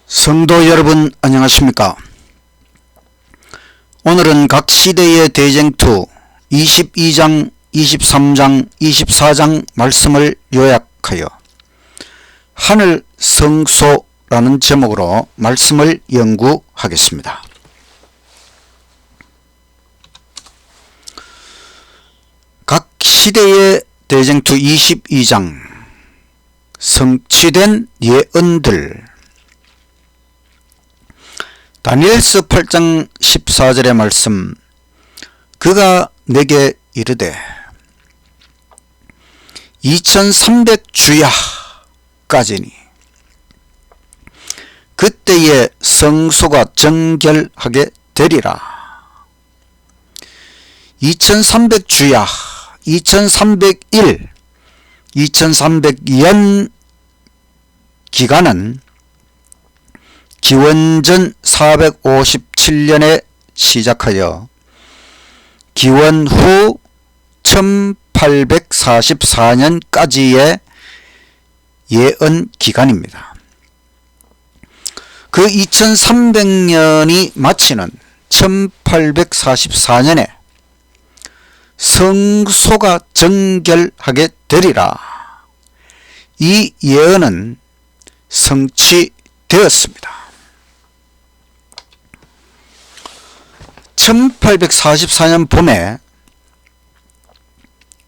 성도 여러분 안녕하십니까? 오늘은 각 시대의 대쟁투 22장, 23장, 24장 말씀을 요약하여 하늘 성소라는 제목으로 말씀을 연구하겠습니다. 각 시대의 대쟁투 22장 성취된 예언들. 다니엘서 8장 14절의 말씀, 그가 내게 이르되 2300주야까지니 그때에 성소가 정결하게 되리라. 2300주야, 2301, 2300년 기간은 기원전 457년에 시작하여 기원 후 1844년까지의 예언 기간입니다. 그 2300년이 마치는 1844년에 성소가 정결하게 되리라. 이 예언은 성취되었습니다. 1844년 봄에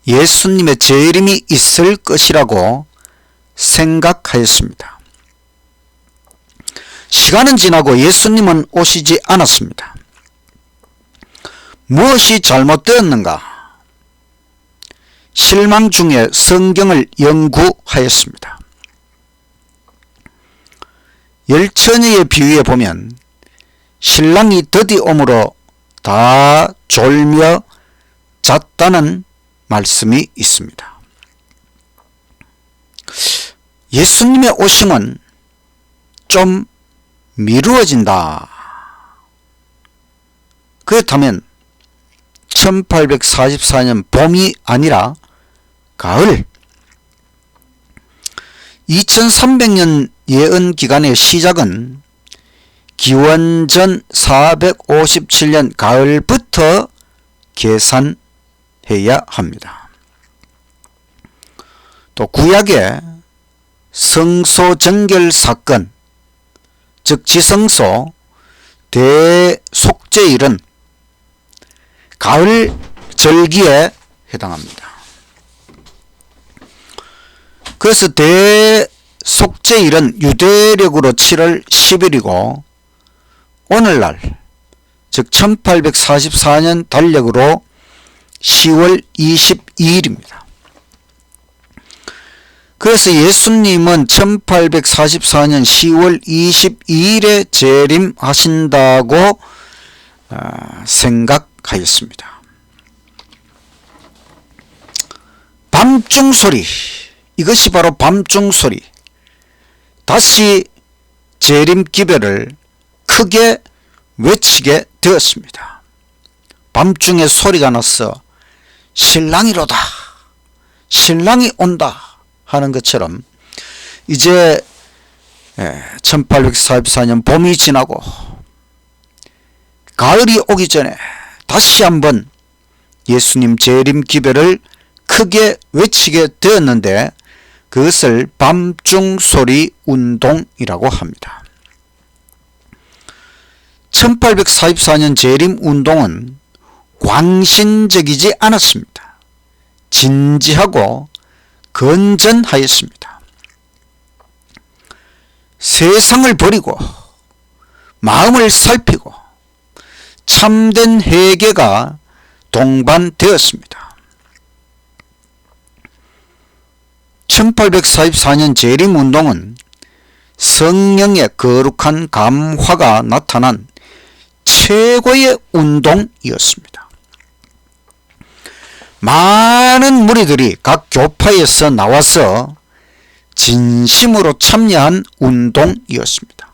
예수님의 재림이 있을 것이라고 생각하였습니다. 시간은 지나고 예수님은 오시지 않았습니다. 무엇이 잘못되었는가? 실망 중에 성경을 연구하였습니다. 열처녀의 비유에 보면 신랑이 더디옴으로 다 졸며 잤다는 말씀이 있습니다. 예수님의 오심은 좀 미루어진다. 그렇다면 1844년 봄이 아니라 가을, 2300년 예언 기간의 시작은 기원전 457년 가을부터 계산해야 합니다. 또 구약의 성소 정결 사건, 즉 지성소 대속죄일은 가을 절기에 해당합니다. 그래서 대속죄일은 유대력으로 7월 10일이고 오늘날 즉 1844년 달력으로 10월 22일입니다. 그래서 예수님은 1844년 10월 22일에 재림하신다고 생각하였습니다. 밤중 소리, 이것이 바로 밤중 소리. 다시 재림 기별을 크게 외치게 되었습니다. 밤중에 소리가 나서 신랑이로다, 신랑이 온다 하는 것처럼 이제 1844년 봄이 지나고 가을이 오기 전에 다시 한번 예수님 재림 기별을 크게 외치게 되었는데 그것을 밤중소리 운동이라고 합니다. 1844년 재림 운동은 광신적이지 않았습니다. 진지하고 건전하였습니다. 세상을 버리고 마음을 살피고 참된 회개가 동반되었습니다. 1844년 재림운동은 성령의 거룩한 감화가 나타난 최고의 운동이었습니다. 많은 무리들이 각 교파에서 나와서 진심으로 참여한 운동이었습니다.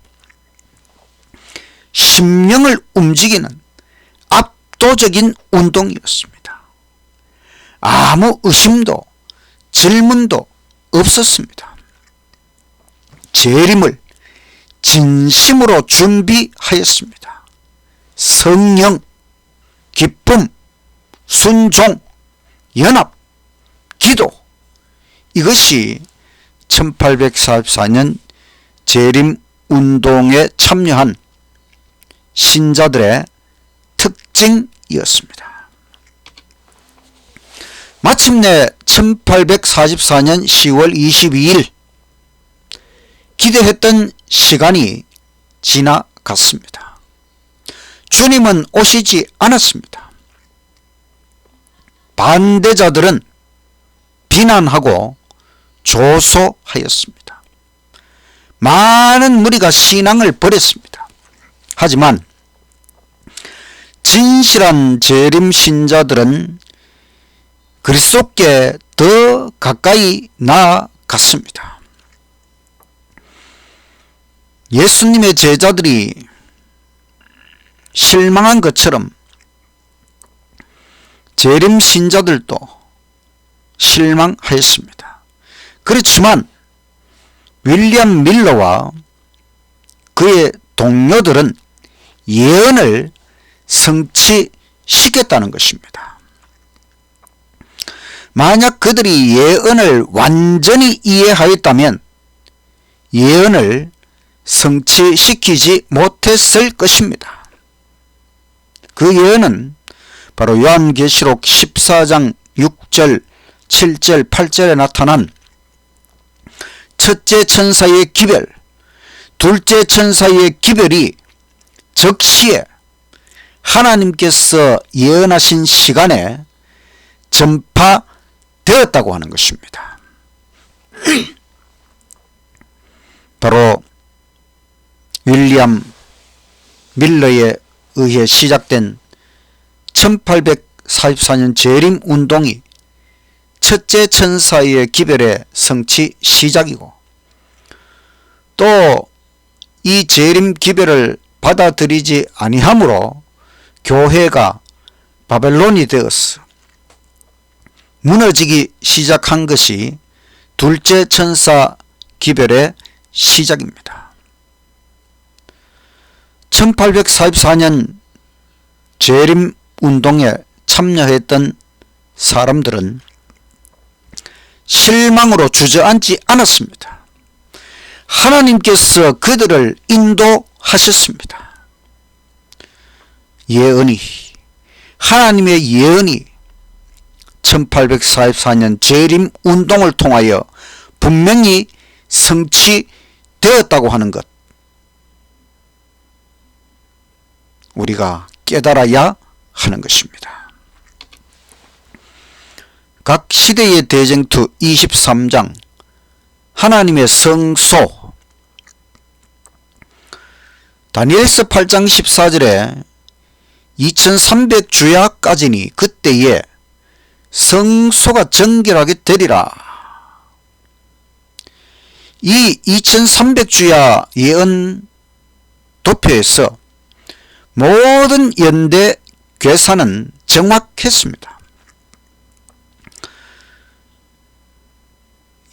심령을 움직이는 압도적인 운동이었습니다. 아무 의심도 질문도 없었습니다. 재림을 진심으로 준비하였습니다. 성령, 기쁨, 순종, 연합, 기도, 이것이 1844년 재림운동에 참여한 신자들의 특징이었습니다. 마침내 1844년 10월 22일 기대했던 시간이 지나갔습니다. 주님은 오시지 않았습니다. 반대자들은 비난하고 조소하였습니다. 많은 무리가 신앙을 버렸습니다. 하지만 진실한 재림 신자들은 그리스도께 더 가까이 나아갔습니다. 예수님의 제자들이 실망한 것처럼 재림 신자들도 실망하였습니다. 그렇지만 윌리엄 밀러와 그의 동료들은 예언을 성취시켰다는 것입니다. 만약 그들이 예언을 완전히 이해하였다면 예언을 성취시키지 못했을 것입니다. 그 예언은 바로 요한계시록 14장 6절, 7절, 8절에 나타난 첫째 천사의 기별, 둘째 천사의 기별이 적시에 하나님께서 예언하신 시간에 전파되었다고 하는 것입니다. 바로 윌리엄 밀러에 의해 시작된 1844년 재림운동이 첫째 천사의 기별의 성취 시작이고, 또 이 재림 기별을 받아들이지 아니함으로 교회가 바벨론이 되었어 무너지기 시작한 것이 둘째 천사 기별의 시작입니다. 1844년 재림운동에 참여했던 사람들은 실망으로 주저앉지 않았습니다. 하나님께서 그들을 인도하셨습니다. 예언이, 하나님의 예언이 1844년 재림운동을 통하여 분명히 성취되었다고 하는 것, 우리가 깨달아야 하는 것입니다. 각 시대의 대쟁투 23장 하나님의 성소, 다니엘서 8장 14절에 2300주야까지니 그때에 성소가 정결하게 되리라. 이 2300주야 예언 도표에서 모든 연대 괴사는 정확했습니다.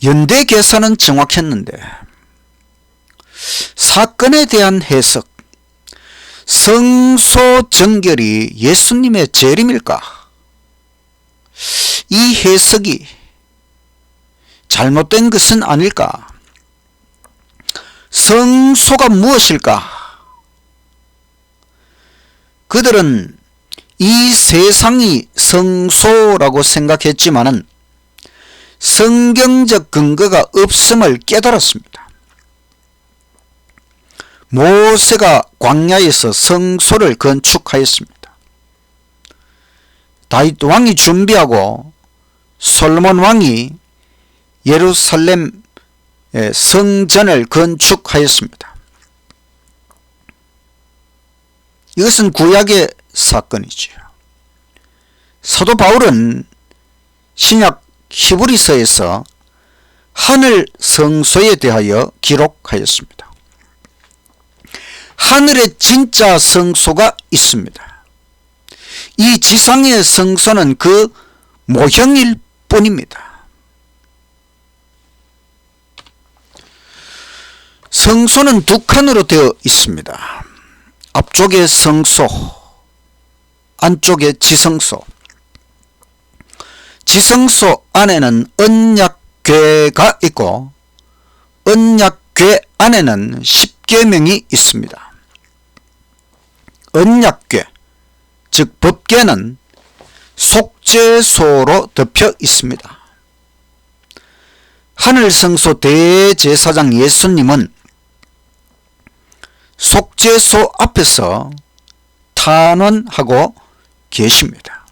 연대 계산은 정확했는데 사건에 대한 해석, 성소 정결이 예수님의 재림일까? 이 해석이 잘못된 것은 아닐까? 성소가 무엇일까? 그들은 이 세상이 성소라고 생각했지만은 성경적 근거가 없음을 깨달았습니다. 모세가 광야에서 성소를 건축하였습니다. 다윗 왕이 준비하고 솔로몬 왕이 예루살렘 성전을 건축하였습니다. 이것은 구약의 사건이지요. 사도 바울은 신약 히브리서에서 하늘 성소에 대하여 기록하였습니다. 하늘에 진짜 성소가 있습니다. 이 지상의 성소는 그 모형일 뿐입니다. 성소는 두 칸으로 되어 있습니다. 앞쪽에 성소, 안쪽에 지성소. 지성소 안에는 언약궤가 있고 언약궤 안에는 십계명이 있습니다. 언약궤, 즉 법궤는 속죄소로 덮여 있습니다. 하늘성소 대제사장 예수님은 속죄소 앞에서 탄원하고 계십니다.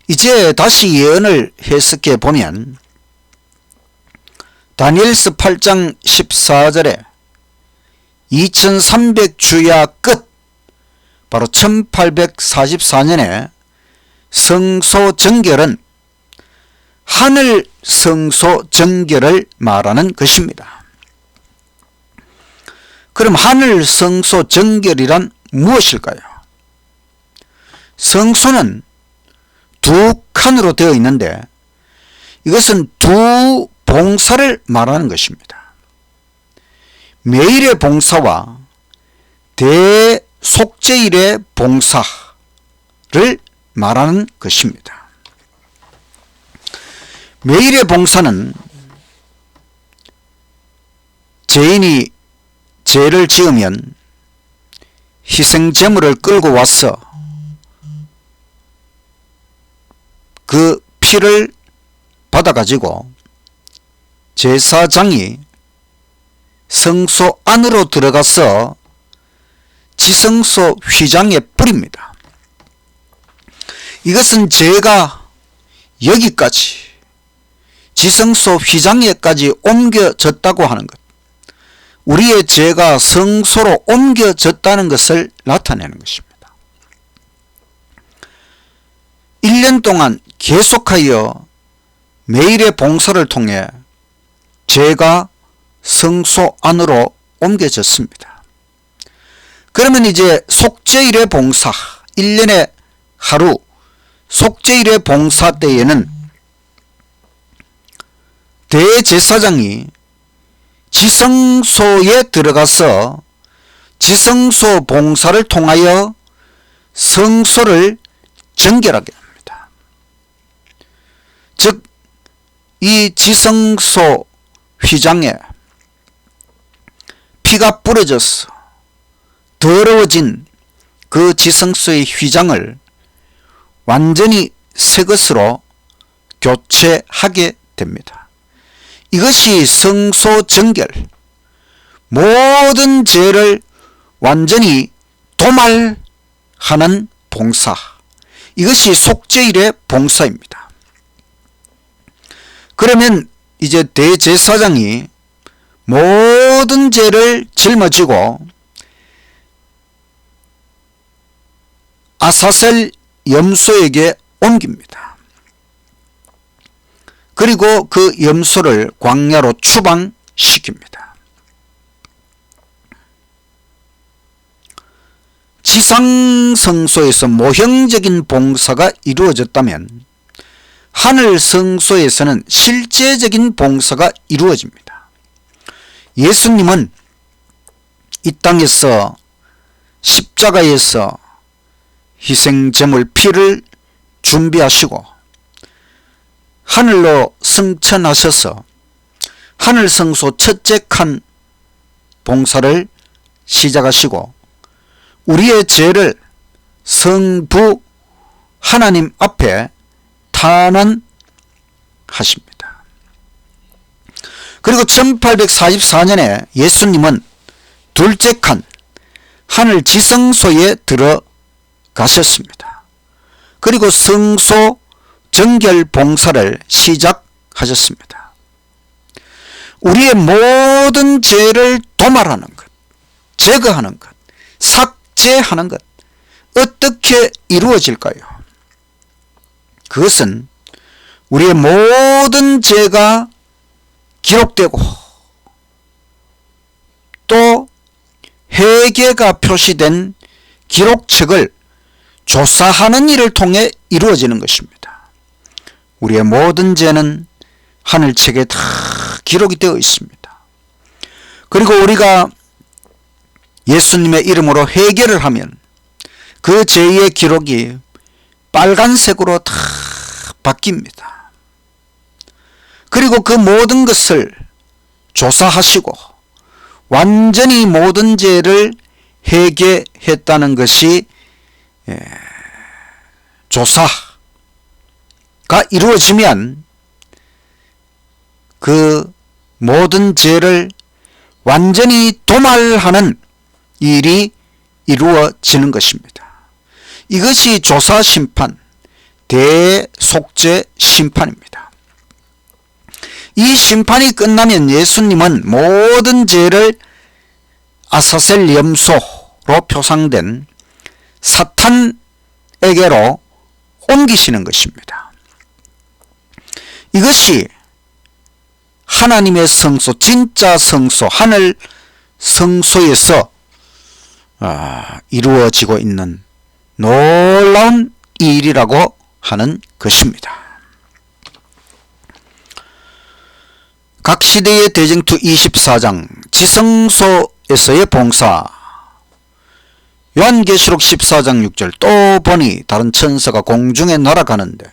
이제 다시 예언을 해석해 보면 다니엘서 8장 14절에 2300주야 끝, 바로 1844년에 성소 정결은 하늘 성소 정결을 말하는 것입니다. 그럼 하늘 성소 정결이란 무엇일까요? 성소는 두 칸으로 되어 있는데 이것은 두 봉사를 말하는 것입니다. 매일의 봉사와 대속죄일의 봉사를 말하는 것입니다. 매일의 봉사는 죄인이 죄를 지으면 희생제물을 끌고 와서 그 피를 받아가지고 제사장이 성소 안으로 들어가서 지성소 휘장에 뿌립니다. 이것은 죄가 여기까지 지성소 휘장에까지 옮겨졌다고 하는 것, 우리의 죄가 성소로 옮겨졌다는 것을 나타내는 것입니다. 1년 동안 계속하여 매일의 봉사를 통해 죄가 성소 안으로 옮겨졌습니다. 그러면 이제 속죄일의 봉사, 1년에 하루 속죄일의 봉사 때에는 대제사장이 지성소에 들어가서 지성소 봉사를 통하여 성소를 정결하게 합니다. 즉, 이 지성소 휘장에 피가 뿌려져서 더러워진 그 지성소의 휘장을 완전히 새 것으로 교체하게 됩니다. 이것이 성소 정결, 모든 죄를 완전히 도말하는 봉사, 이것이 속죄일의 봉사입니다. 그러면 이제 대제사장이 모든 죄를 짊어지고 아사셀 염소에게 옮깁니다. 그리고 그 염소를 광야로 추방시킵니다. 지상성소에서 모형적인 봉사가 이루어졌다면 하늘 성소에서는 실제적인 봉사가 이루어집니다. 예수님은 이 땅에서 십자가에서 희생제물 피를 준비하시고 하늘로 승천하셔서 하늘 성소 첫째 칸 봉사를 시작하시고 우리의 죄를 성부 하나님 앞에 탄원하십니다. 그리고 1844년에 예수님은 둘째 칸 하늘 지성소에 들어가셨습니다. 그리고 성소 정결 봉사를 시작하셨습니다. 우리의 모든 죄를 도말하는 것, 제거하는 것, 삭제하는 것, 어떻게 이루어질까요? 그것은 우리의 모든 죄가 기록되고 또 회개가 표시된 기록책을 조사하는 일을 통해 이루어지는 것입니다. 우리의 모든 죄는 하늘책에 다 기록이 되어 있습니다. 그리고 우리가 예수님의 이름으로 회개를 하면 그 죄의 기록이 빨간색으로 다 바뀝니다. 그리고 그 모든 것을 조사하시고 완전히 모든 죄를 회개했다는 것이 조사가 이루어지면 그 모든 죄를 완전히 도말하는 일이 이루어지는 것입니다. 이것이 조사심판, 대속죄 심판입니다. 이 심판이 끝나면 예수님은 모든 죄를 아사셀 염소로 표상된 사탄에게로 옮기시는 것입니다. 이것이 하나님의 성소, 진짜 성소, 하늘 성소에서 이루어지고 있는 놀라운 일이라고 하는 것입니다. 각 시대의 대쟁투 24장 지성소에서의 봉사. 요한계시록 14장 6절 또 보니 다른 천사가 공중에 날아가는데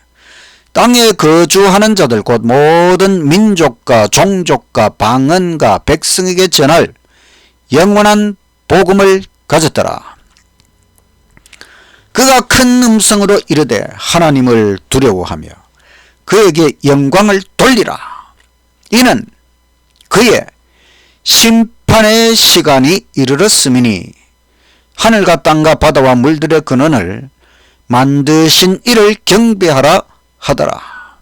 땅에 거주하는 자들 곧 모든 민족과 종족과 방언과 백성에게 전할 영원한 복음을 가졌더라. 그가 큰 음성으로 이르되 하나님을 두려워하며 그에게 영광을 돌리라. 이는 그의 심판의 시간이 이르렀음이니 하늘과 땅과 바다와 물들의 근원을 만드신 이를 경배하라 하더라.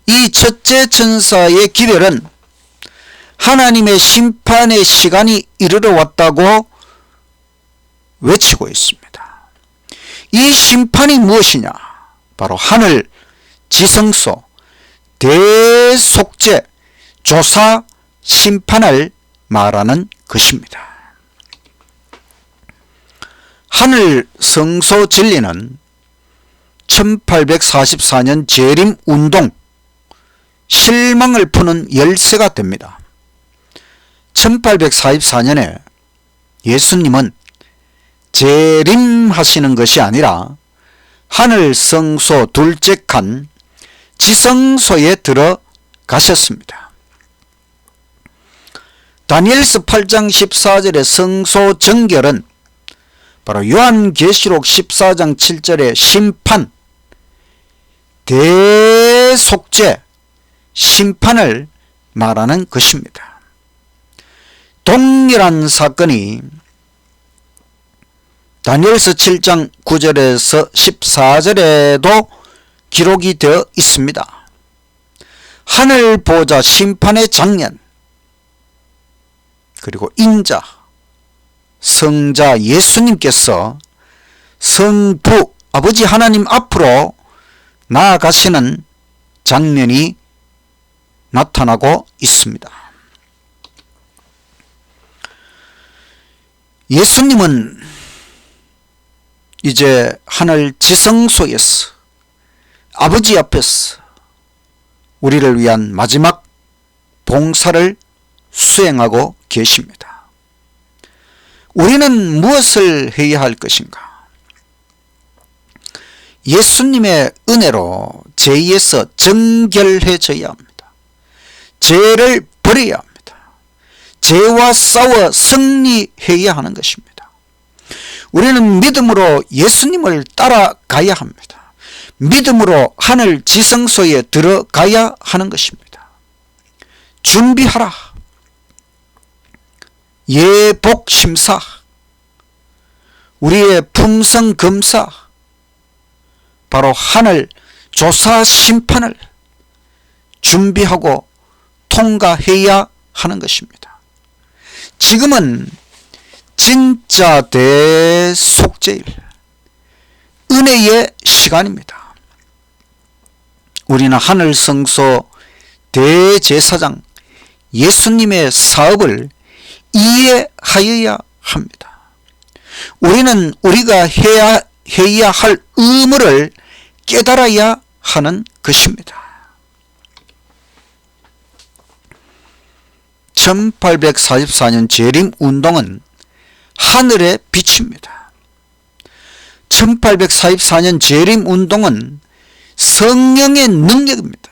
이 첫째 천사의 기별은 하나님의 심판의 시간이 이르러 왔다고 외치고 있습니다. 이 심판이 무엇이냐? 바로 하늘 지성소 대속죄 조사 심판을 말하는 것입니다. 하늘 성소 진리는 1844년 재림 운동 실망을 푸는 열쇠가 됩니다. 1844년에 예수님은 재림하시는 것이 아니라 하늘 성소 둘째 칸 지성소에 들어가셨습니다. 다니엘서 8장 14절의 성소 정결은 바로 요한계시록 14장 7절의 심판, 대속죄, 심판을 말하는 것입니다. 동일한 사건이 다니엘서 7장 9절에서 14절에도 기록이 되어 있습니다. 하늘 보좌 심판의 장면, 그리고 인자, 성자 예수님께서 성부 아버지 하나님 앞으로 나아가시는 장면이 나타나고 있습니다. 예수님은 이제 하늘 지성소에서 아버지 앞에서 우리를 위한 마지막 봉사를 수행하고 계십니다. 우리는 무엇을 해야 할 것인가? 예수님의 은혜로 죄에서 정결해져야 합니다. 죄를 버려야 합니다. 죄와 싸워 승리해야 하는 것입니다. 우리는 믿음으로 예수님을 따라가야 합니다. 믿음으로 하늘 지성소에 들어가야 하는 것입니다. 준비하라. 예복심사, 우리의 품성검사, 바로 하늘 조사 심판을 준비하고 통과해야 하는 것입니다. 지금은 진짜 대속죄일, 은혜의 시간입니다. 우리는 하늘 성소 대제사장 예수님의 사업을 이해하여야 합니다. 우리는 우리가 해야 할 의무를 깨달아야 하는 것입니다. 1844년 재림운동은 하늘의 빛입니다. 1844년 재림운동은 성령의 능력입니다.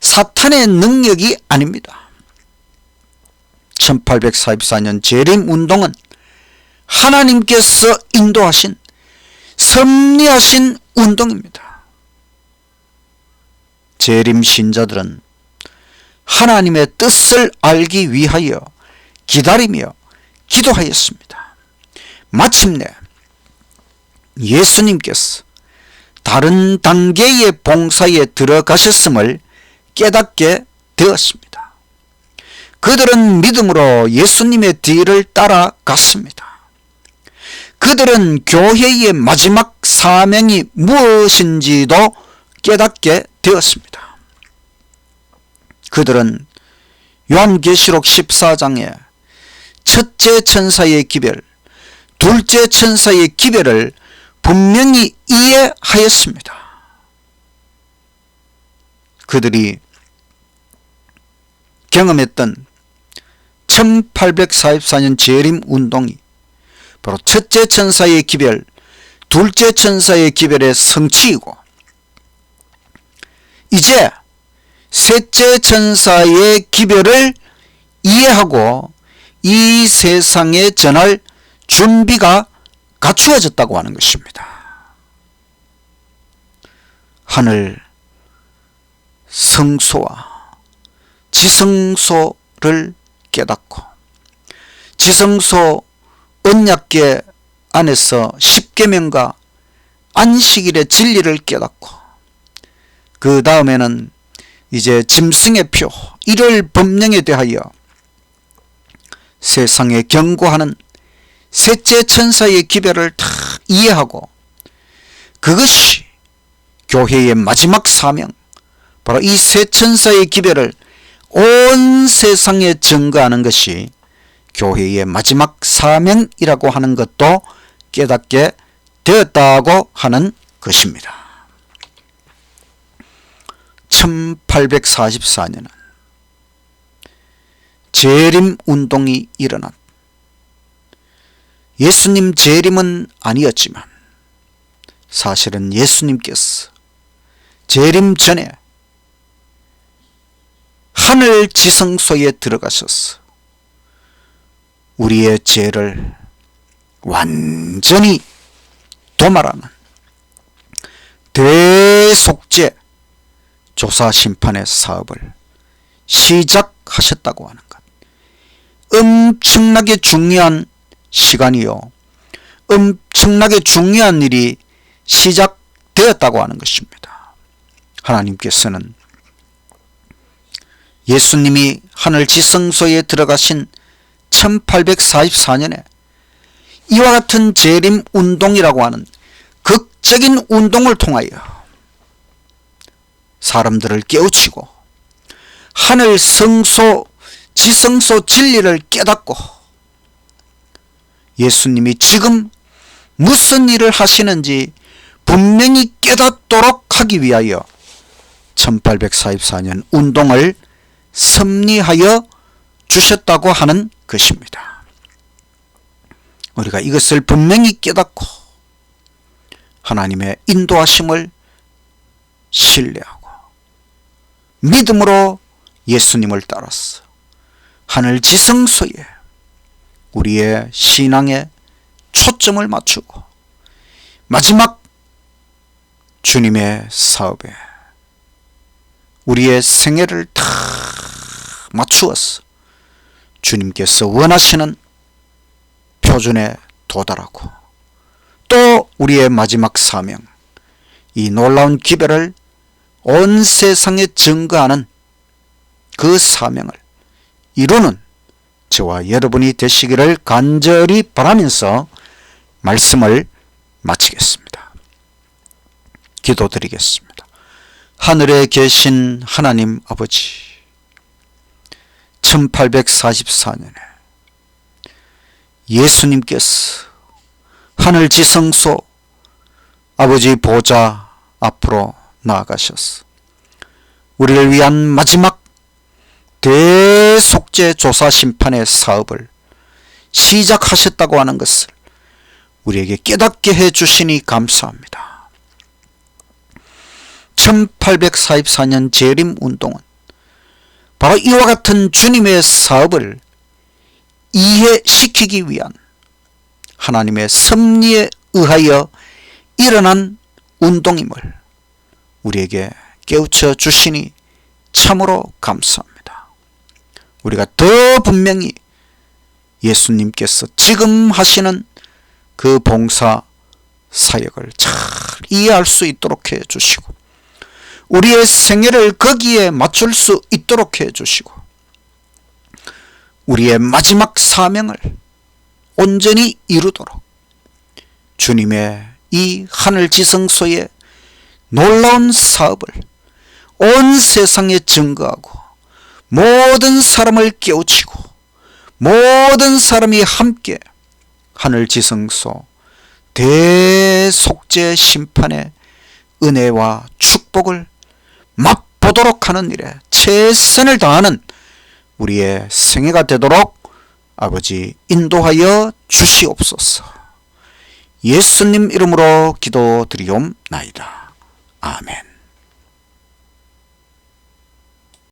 사탄의 능력이 아닙니다. 1844년 재림운동은 하나님께서 인도하신 섭리하신 운동입니다. 재림신자들은 하나님의 뜻을 알기 위하여 기다리며 기도하였습니다. 마침내 예수님께서 다른 단계의 봉사에 들어가셨음을 깨닫게 되었습니다. 그들은 믿음으로 예수님의 뒤를 따라갔습니다. 그들은 교회의 마지막 사명이 무엇인지도 깨닫게 되었습니다. 그들은 요한계시록 14장에 첫째 천사의 기별, 둘째 천사의 기별을 분명히 이해하였습니다. 그들이 경험했던 1844년 재림운동이 바로 첫째 천사의 기별, 둘째 천사의 기별의 성취이고, 이제 셋째 천사의 기별을 이해하고 이 세상에 전할 준비가 갖추어졌다고 하는 것입니다. 하늘 성소와 지성소를 깨닫고 지성소 언약궤 안에서 십계명과 안식일의 진리를 깨닫고 그 다음에는 이제 짐승의 표 1월 법령에 대하여 세상에 경고하는 셋째 천사의 기별을 다 이해하고 그것이 교회의 마지막 사명, 바로 이 세 천사의 기별을 온 세상에 증거하는 것이 교회의 마지막 사명이라고 하는 것도 깨닫게 되었다고 하는 것입니다. 1844년은 재림운동이 일어난, 예수님 재림은 아니었지만 사실은 예수님께서 재림 전에 하늘 지성소에 들어가셔서 우리의 죄를 완전히 도말하는 대속죄 조사 심판의 사업을 시작하셨다고 하는 것, 엄청나게 중요한 시간이요, 엄청나게 중요한 일이 시작되었다고 하는 것입니다. 하나님께서는 예수님이 하늘 지성소에 들어가신 1844년에 이와 같은 재림운동이라고 하는 극적인 운동을 통하여 사람들을 깨우치고 하늘 성소 지성소 진리를 깨닫고 예수님이 지금 무슨 일을 하시는지 분명히 깨닫도록 하기 위하여 1844년 운동을 섭리하여 주셨다고 하는 것입니다. 우리가 이것을 분명히 깨닫고 하나님의 인도하심을 신뢰하고 믿음으로 예수님을 따라서 하늘 지성소에 우리의 신앙에 초점을 맞추고 마지막 주님의 사업에 우리의 생애를 다 맞추어서 주님께서 원하시는 표준에 도달하고 또 우리의 마지막 사명, 이 놀라운 기별을 온 세상에 증거하는 그 사명을 이루는 저와 여러분이 되시기를 간절히 바라면서 말씀을 마치겠습니다. 기도드리겠습니다. 하늘에 계신 하나님 아버지, 1844년에 예수님께서 하늘 지성소 아버지 보좌 앞으로 나아가셔서 우리를 위한 마지막 대속죄 조사 심판의 사업을 시작하셨다고 하는 것을 우리에게 깨닫게 해주시니 감사합니다. 1844년 재림운동은 바로 이와 같은 주님의 사업을 이해시키기 위한 하나님의 섭리에 의하여 일어난 운동임을 우리에게 깨우쳐 주시니 참으로 감사합니다. 우리가 더 분명히 예수님께서 지금 하시는 그 봉사 사역을 잘 이해할 수 있도록 해주시고 우리의 생애를 거기에 맞출 수 있도록 해주시고 우리의 마지막 사명을 온전히 이루도록 주님의 이 하늘지성소의 놀라운 사업을 온 세상에 증거하고 모든 사람을 깨우치고 모든 사람이 함께 하늘지성소 대속죄 심판의 은혜와 축복을 맛보도록 하는 일에 최선을 다하는 우리의 생애가 되도록 아버지 인도하여 주시옵소서. 예수님 이름으로 기도드리옵나이다. 아멘.